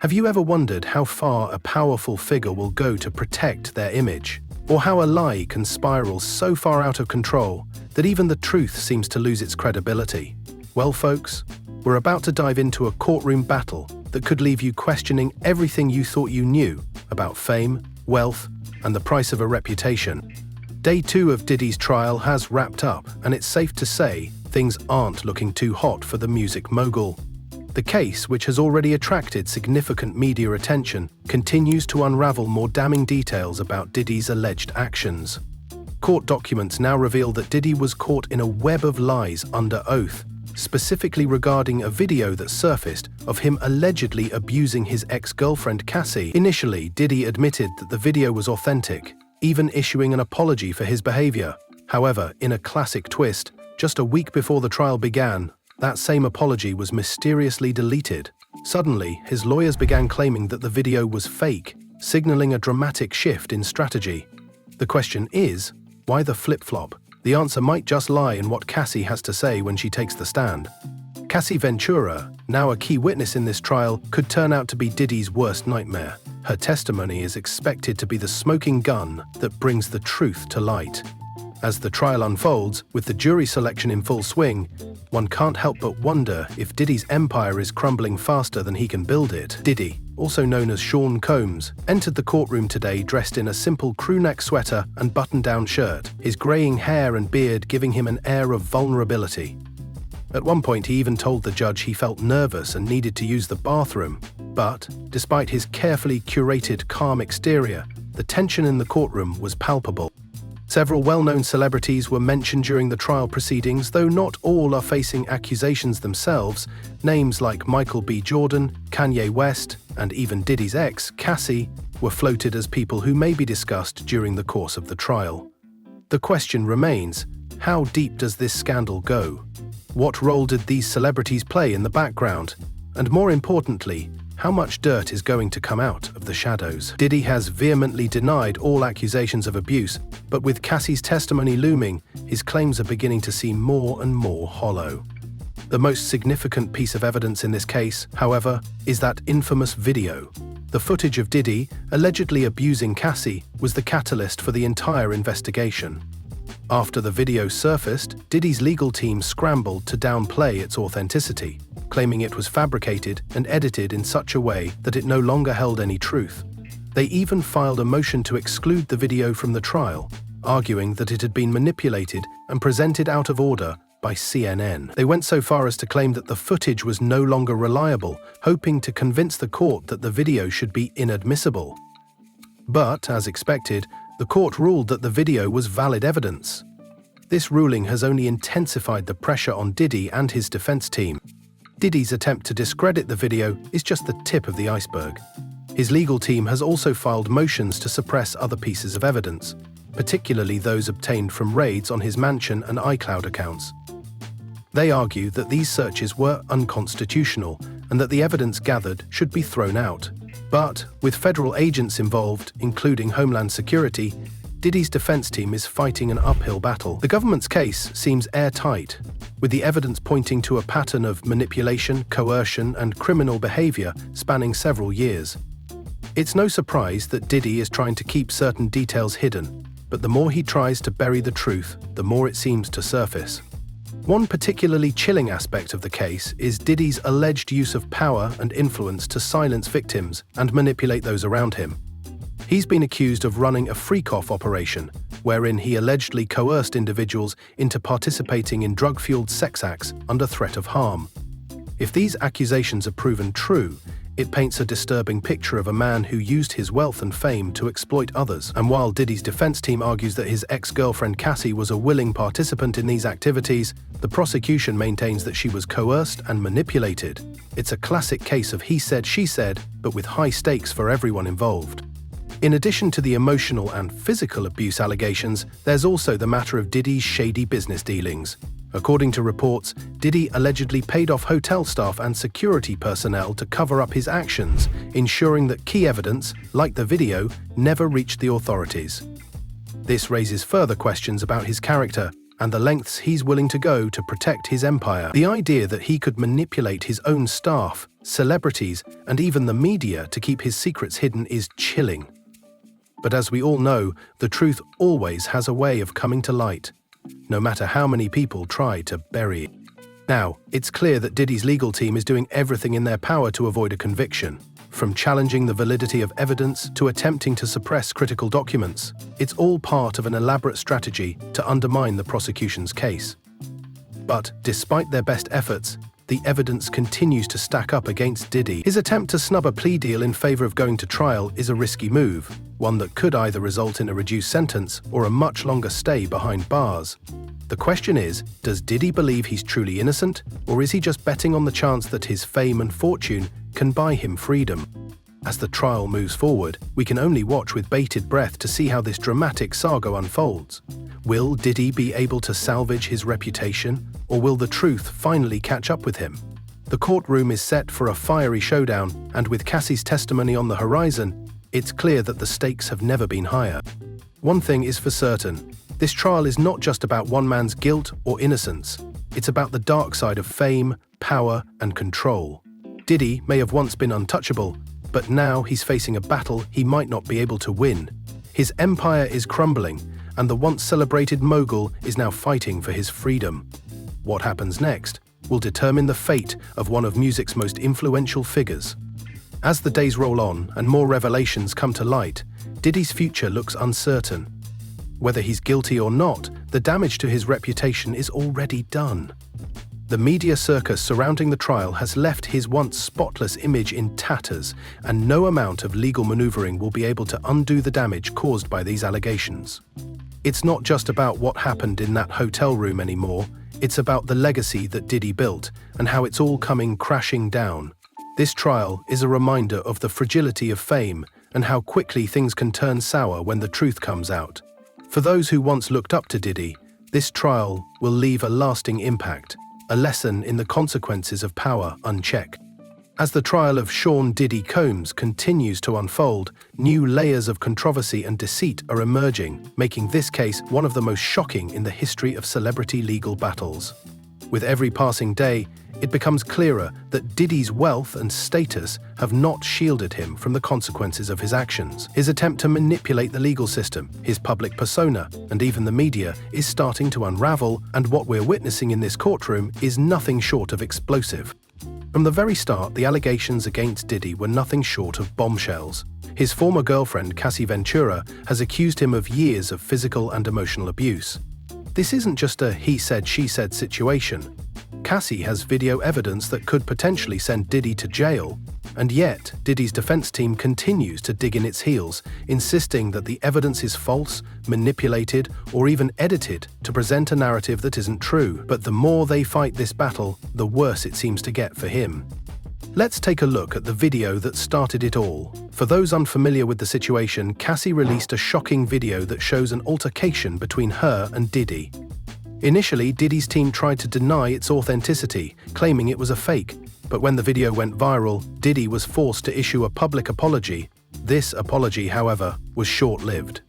Have you ever wondered how far a powerful figure will go to protect their image? Or how a lie can spiral so far out of control that even the truth seems to lose its credibility? Well, folks, we're about to dive into a courtroom battle that could leave you questioning everything you thought you knew about fame, wealth, and the price of a reputation. Day 2 of Diddy's trial has wrapped up, and it's safe to say things aren't looking too hot for the music mogul. The case, which has already attracted significant media attention, continues to unravel more damning details about Diddy's alleged actions. Court documents now reveal that Diddy was caught in a web of lies under oath, specifically regarding a video that surfaced of him allegedly abusing his ex-girlfriend Cassie. Initially, Diddy admitted that the video was authentic, even issuing an apology for his behavior. However, in a classic twist, just a week before the trial began, that same apology was mysteriously deleted. Suddenly, his lawyers began claiming that the video was fake, signaling a dramatic shift in strategy. The question is, why the flip-flop? The answer might just lie in what Cassie has to say when she takes the stand. Cassie Ventura, now a key witness in this trial, could turn out to be Diddy's worst nightmare. Her testimony is expected to be the smoking gun that brings the truth to light. As the trial unfolds, with the jury selection in full swing, one can't help but wonder if Diddy's empire is crumbling faster than he can build it. Diddy, also known as Sean Combs, entered the courtroom today dressed in a simple crewneck sweater and button-down shirt, his graying hair and beard giving him an air of vulnerability. At one point, he even told the judge he felt nervous and needed to use the bathroom. But, despite his carefully curated, calm exterior, the tension in the courtroom was palpable. Several well-known celebrities were mentioned during the trial proceedings, though not all are facing accusations themselves. Names like Michael B. Jordan, Kanye West, and even Diddy's ex, Cassie, were floated as people who may be discussed during the course of the trial. The question remains, how deep does this scandal go? What role did these celebrities play in the background? And more importantly, how much dirt is going to come out of the shadows? Diddy has vehemently denied all accusations of abuse, but with Cassie's testimony looming, his claims are beginning to seem more and more hollow. The most significant piece of evidence in this case, however, is that infamous video. The footage of Diddy allegedly abusing Cassie was the catalyst for the entire investigation. After the video surfaced, Diddy's legal team scrambled to downplay its authenticity, claiming it was fabricated and edited in such a way that it no longer held any truth. They even filed a motion to exclude the video from the trial, arguing that it had been manipulated and presented out of order by CNN. They went so far as to claim that the footage was no longer reliable, hoping to convince the court that the video should be inadmissible. But, as expected, the court ruled that the video was valid evidence. This ruling has only intensified the pressure on Diddy and his defense team. Diddy's attempt to discredit the video is just the tip of the iceberg. His legal team has also filed motions to suppress other pieces of evidence, particularly those obtained from raids on his mansion and iCloud accounts. They argue that these searches were unconstitutional and that the evidence gathered should be thrown out. But, with federal agents involved, including Homeland Security, Diddy's defense team is fighting an uphill battle. The government's case seems airtight, with the evidence pointing to a pattern of manipulation, coercion, and criminal behavior spanning several years. It's no surprise that Diddy is trying to keep certain details hidden, but the more he tries to bury the truth, the more it seems to surface. One particularly chilling aspect of the case is Diddy's alleged use of power and influence to silence victims and manipulate those around him. He's been accused of running a freak-off operation, wherein he allegedly coerced individuals into participating in drug-fueled sex acts under threat of harm. If these accusations are proven true, it paints a disturbing picture of a man who used his wealth and fame to exploit others. And while Diddy's defense team argues that his ex-girlfriend Cassie was a willing participant in these activities, the prosecution maintains that she was coerced and manipulated. It's a classic case of he said, she said, but with high stakes for everyone involved. In addition to the emotional and physical abuse allegations, there's also the matter of Diddy's shady business dealings. According to reports, Diddy allegedly paid off hotel staff and security personnel to cover up his actions, ensuring that key evidence, like the video, never reached the authorities. This raises further questions about his character. and the lengths he's willing to go to protect his empire. The idea that he could manipulate his own staff, celebrities, and even the media to keep his secrets hidden is chilling. But as we all know, the truth always has a way of coming to light, no matter how many people try to bury it. Now, it's clear that Diddy's legal team is doing everything in their power to avoid a conviction. From challenging the validity of evidence to attempting to suppress critical documents, it's all part of an elaborate strategy to undermine the prosecution's case. But despite their best efforts, the evidence continues to stack up against Diddy. His attempt to snub a plea deal in favor of going to trial is a risky move, one that could either result in a reduced sentence or a much longer stay behind bars. The question is, does Diddy believe he's truly innocent, or is he just betting on the chance that his fame and fortune can buy him freedom? As the trial moves forward, we can only watch with bated breath to see how this dramatic saga unfolds. Will Diddy be able to salvage his reputation, or will the truth finally catch up with him? The courtroom is set for a fiery showdown, and with Cassie's testimony on the horizon, it's clear that the stakes have never been higher. One thing is for certain, this trial is not just about one man's guilt or innocence. It's about the dark side of fame, power, and control. Diddy may have once been untouchable, but now he's facing a battle he might not be able to win. His empire is crumbling, and the once celebrated mogul is now fighting for his freedom. What happens next will determine the fate of one of music's most influential figures. As the days roll on and more revelations come to light, Diddy's future looks uncertain. Whether he's guilty or not, the damage to his reputation is already done. The media circus surrounding the trial has left his once spotless image in tatters, and no amount of legal maneuvering will be able to undo the damage caused by these allegations. It's not just about what happened in that hotel room anymore, it's about the legacy that Diddy built and how it's all coming crashing down. This trial is a reminder of the fragility of fame and how quickly things can turn sour when the truth comes out. For those who once looked up to Diddy, this trial will leave a lasting impact, a lesson in the consequences of power unchecked. As the trial of Sean Diddy Combs continues to unfold, new layers of controversy and deceit are emerging, making this case one of the most shocking in the history of celebrity legal battles. With every passing day, it becomes clearer that Diddy's wealth and status have not shielded him from the consequences of his actions. His attempt to manipulate the legal system, his public persona, and even the media is starting to unravel, and what we're witnessing in this courtroom is nothing short of explosive. From the very start, the allegations against Diddy were nothing short of bombshells. His former girlfriend, Cassie Ventura, has accused him of years of physical and emotional abuse. This isn't just a he said, she said situation. Cassie has video evidence that could potentially send Diddy to jail, and yet Diddy's defense team continues to dig in its heels, insisting that the evidence is false, manipulated, or even edited to present a narrative that isn't true. But the more they fight this battle, the worse it seems to get for him. Let's take a look at the video that started it all. For those unfamiliar with the situation, Cassie released a shocking video that shows an altercation between her and Diddy. Initially, Diddy's team tried to deny its authenticity, claiming it was a fake. But when the video went viral, Diddy was forced to issue a public apology. This apology, however, was short-lived.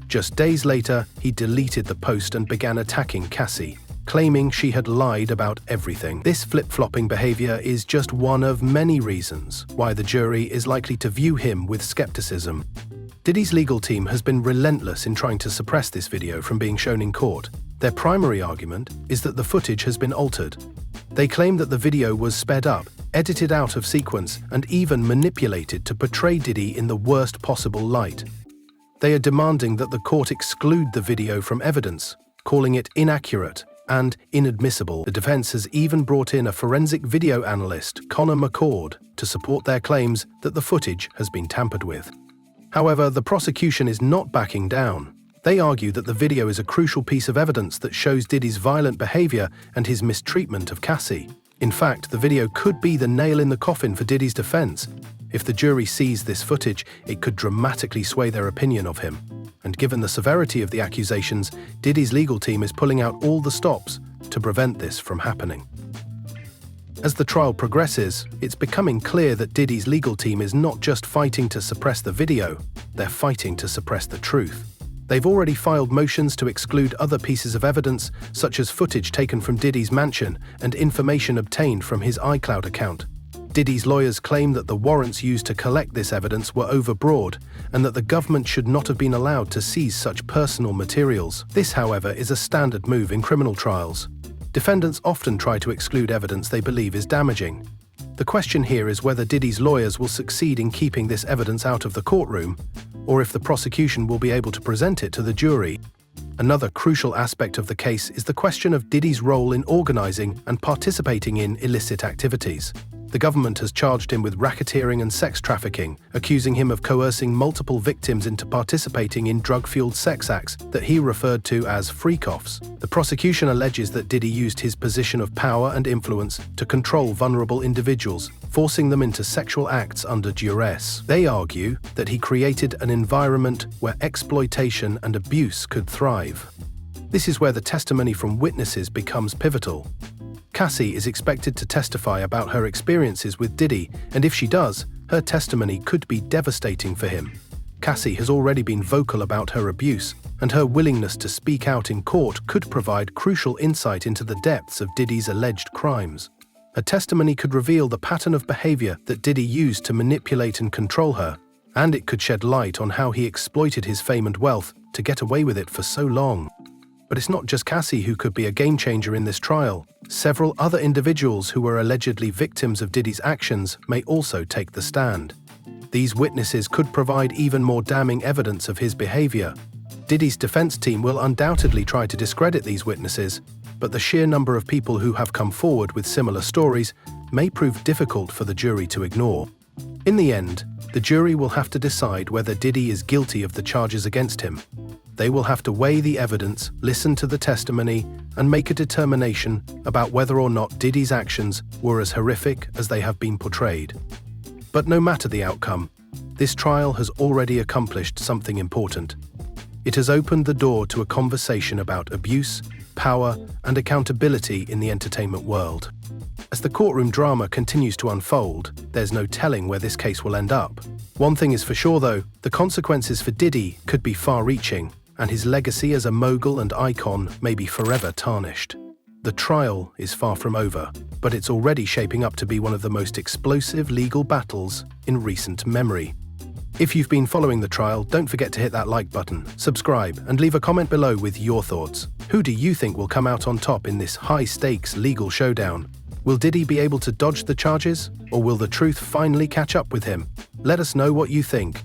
Just days later, he deleted the post and began attacking Cassie, claiming she had lied about everything. This flip-flopping behavior is just one of many reasons why the jury is likely to view him with skepticism. Diddy's legal team has been relentless in trying to suppress this video from being shown in court. Their primary argument is that the footage has been altered. They claim that the video was sped up, edited out of sequence, and even manipulated to portray Diddy in the worst possible light. They are demanding that the court exclude the video from evidence, calling it inaccurate and inadmissible. The defense has even brought in a forensic video analyst, Connor McCord, to support their claims that the footage has been tampered with. However, the prosecution is not backing down. They argue that the video is a crucial piece of evidence that shows Diddy's violent behavior and his mistreatment of Cassie. In fact, the video could be the nail in the coffin for Diddy's defense. If the jury sees this footage, it could dramatically sway their opinion of him. And given the severity of the accusations, Diddy's legal team is pulling out all the stops to prevent this from happening. As the trial progresses, it's becoming clear that Diddy's legal team is not just fighting to suppress the video, they're fighting to suppress the truth. They've already filed motions to exclude other pieces of evidence, such as footage taken from Diddy's mansion and information obtained from his iCloud account. Diddy's lawyers claim that the warrants used to collect this evidence were overbroad and that the government should not have been allowed to seize such personal materials. This, however, is a standard move in criminal trials. Defendants often try to exclude evidence they believe is damaging. The question here is whether Diddy's lawyers will succeed in keeping this evidence out of the courtroom, or if the prosecution will be able to present it to the jury. Another crucial aspect of the case is the question of Diddy's role in organizing and participating in illicit activities. The government has charged him with racketeering and sex trafficking, accusing him of coercing multiple victims into participating in drug-fueled sex acts that he referred to as freak-offs. The prosecution alleges that Diddy used his position of power and influence to control vulnerable individuals, forcing them into sexual acts under duress. They argue that he created an environment where exploitation and abuse could thrive. This is where the testimony from witnesses becomes pivotal. Cassie is expected to testify about her experiences with Diddy, and if she does, her testimony could be devastating for him. Cassie has already been vocal about her abuse, and her willingness to speak out in court could provide crucial insight into the depths of Diddy's alleged crimes. Her testimony could reveal the pattern of behavior that Diddy used to manipulate and control her, and it could shed light on how he exploited his fame and wealth to get away with it for so long. But it's not just Cassie who could be a game-changer in this trial. Several other individuals who were allegedly victims of Diddy's actions may also take the stand. These witnesses could provide even more damning evidence of his behavior. Diddy's defense team will undoubtedly try to discredit these witnesses, but the sheer number of people who have come forward with similar stories may prove difficult for the jury to ignore. In the end, the jury will have to decide whether Diddy is guilty of the charges against him. They will have to weigh the evidence, listen to the testimony, and make a determination about whether or not Diddy's actions were as horrific as they have been portrayed. But no matter the outcome, this trial has already accomplished something important. It has opened the door to a conversation about abuse, power, and accountability in the entertainment world. As the courtroom drama continues to unfold, there's no telling where this case will end up. One thing is for sure though, the consequences for Diddy could be far-reaching, and his legacy as a mogul and icon may be forever tarnished. The trial is far from over, but it's already shaping up to be one of the most explosive legal battles in recent memory. If you've been following the trial, don't forget to hit that like button, subscribe, and leave a comment below with your thoughts. Who do you think will come out on top in this high-stakes legal showdown? Will Diddy be able to dodge the charges, or will the truth finally catch up with him? Let us know what you think.